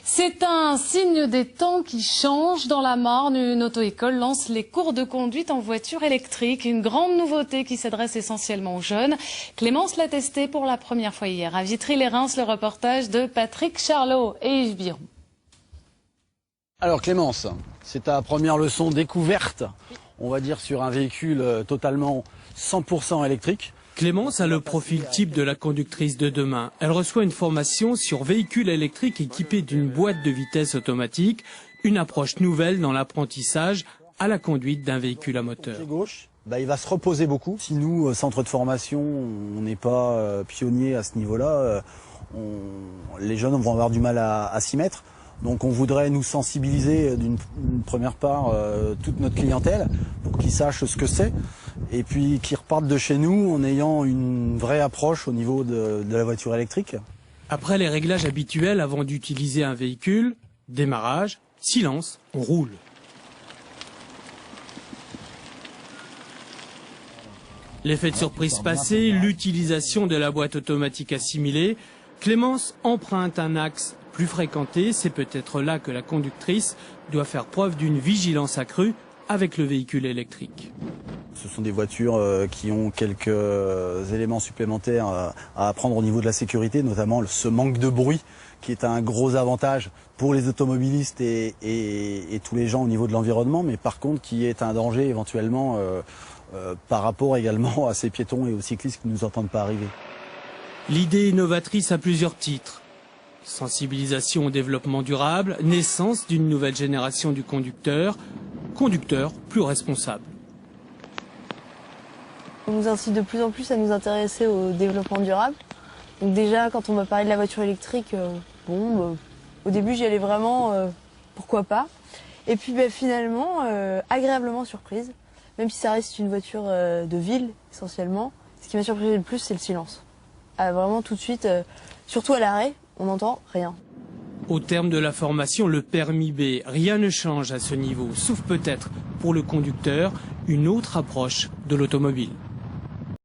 C'est un signe des temps qui changent. Dans la Marne, une auto-école lance les cours de conduite en voiture électrique. Une grande nouveauté qui s'adresse essentiellement aux jeunes. Clémence l'a testé pour la première fois hier à Vitry-les-Reims. Le reportage de Patrick Charlot et Yves Biron. Alors Clémence, c'est ta première leçon découverte, on va dire, sur un véhicule totalement 100% électrique. Clémence a le profil type de la conductrice de demain. Elle reçoit une formation sur véhicules électriques équipés d'une boîte de vitesse automatique, une approche nouvelle dans l'apprentissage à la conduite d'un véhicule à moteur. Gauche, il va se reposer beaucoup. Si nous, centre de formation, on n'est pas pionnier à ce niveau-là, les jeunes vont avoir du mal à s'y mettre. Donc on voudrait nous sensibiliser d'une première part toute notre clientèle pour qu'ils sachent ce que c'est et puis qu'ils repartent de chez nous en ayant une vraie approche au niveau de la voiture électrique. Après les réglages habituels avant d'utiliser un véhicule, démarrage, silence, on roule. L'effet de surprise passé, l'utilisation de la boîte automatique assimilée, Clémence emprunte un axe plus fréquenté, c'est peut-être là que la conductrice doit faire preuve d'une vigilance accrue avec le véhicule électrique. Ce sont des voitures qui ont quelques éléments supplémentaires à apprendre au niveau de la sécurité, notamment ce manque de bruit qui est un gros avantage pour les automobilistes et tous les gens au niveau de l'environnement, mais par contre qui est un danger éventuellement par rapport également à ces piétons et aux cyclistes qui ne nous entendent pas arriver. L'idée innovatrice a plusieurs titres. Sensibilisation au développement durable, naissance d'une nouvelle génération du conducteur plus responsable. On nous incite de plus en plus à nous intéresser au développement durable. Donc déjà, quand on m'a parlé de la voiture électrique, au début j'y allais vraiment, pourquoi pas. Et puis finalement, agréablement surprise, même si ça reste une voiture de ville essentiellement, ce qui m'a surpris le plus, c'est le silence. Vraiment tout de suite, surtout à l'arrêt, on n'entend rien. Au terme de la formation, le permis B, rien ne change à ce niveau, sauf peut-être pour le conducteur une autre approche de l'automobile.